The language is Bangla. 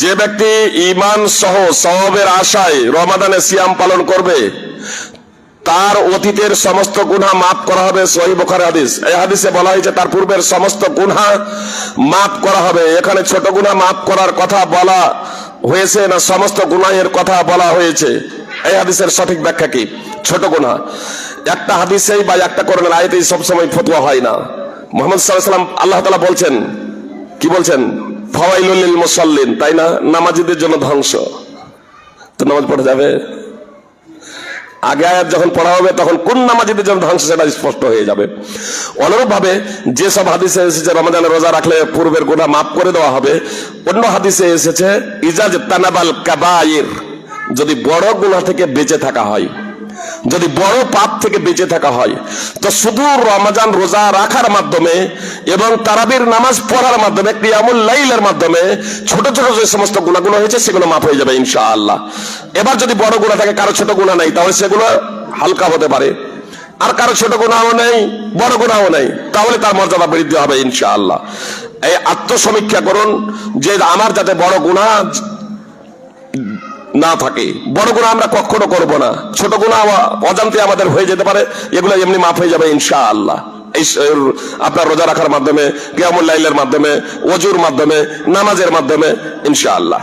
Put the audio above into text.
যে ব্যক্তি ঈমান সহ সওয়াবের আশায় রমাদানে সিয়াম পালন করবে তার অতীতের সমস্ত গুনাহ মাফ করা হবে। সহিহ বুখারী হাদিস। এই হাদিসে বলা হয়েছে তার পূর্বের সমস্ত গুনাহ মাফ করা হবে। এখানে ছোট গুনাহ মাফ করার কথা বলা হয়েছে না সমস্ত গুনাহের কথা বলা হয়েছে? এই হাদিসের সঠিক ব্যাখ্যা কি? ছোট গুনাহ একটা হাদিসেই বা একটা কোরআনের আয়াতেই সবসময় ফতোয়া হয় না। মুহাম্মদ সাল্লাল্লাহু আলাইহি ওয়াসাল্লাম আল্লাহ তাআলা বলছেন, কি বলছেন? ফাওয়াইলুল লিল মুসাল্লিন, তাই না? নামাজীদের জন্য ধ্বংস। তো নামাজ পড়া যাবে? আগে আয়াত যখন পড়া হবে তখন কোন নামাজীদের জন্য ধ্বংস সেটা স্পষ্ট হয়ে যাবে। অনুরূপ ভাবে যেসব হাদিসে এসেছে রমজানে রোজা রাখলে পূর্বের গুনাহ মাফ করে দেওয়া হবে, অন্য হাদিসে এসেছে ইজাজ তানাবাল কাবায়ের, যদি বড় গুনাহ থেকে বেঁচে থাকা হয়, যদি বড় পাপ থেকে বেঁচে থাকা হয়, তো শুধু রমজান রোজা রাখার মাধ্যমে এবং তারাবির নামাজ পড়ার মাধ্যমে, কিয়ামুল লাইলের মাধ্যমে ছোট ছোট যে সমস্ত গুনাহগুলো হয়েছে সেগুলো মাফ হয়ে যাবে ইনশাআল্লাহ। এবার যদি বড় গুনাহ থাকে, কারো ছোট গুনাহ নাই, তাহলে সেগুলো হালকা হতে পারে। আর কারো ছোট গুনাহও নেই, বড় গুনাহও নেই, তাহলে তার মর্যাদা বৃদ্ধি হবে ইনশাআল্লাহ। এই আত্মসমীক্ষা করুন যে আমার যাতে বড় গুনাহ না থাকে। বড় গুনাহ আমরা কখনো করব না, ছোট গুনাহ অজান্তে আমাদের হয়ে যেতে পারে, এগুলো এমনি মাফ হয়ে যাবে ইনশাআল্লাহ। এই আপনার রোজা রাখার মাধ্যমে, কিয়ামুল লাইলের মাধ্যমে, ওযুর মাধ্যমে, নামাজের মাধ্যমে ইনশাআল্লাহ।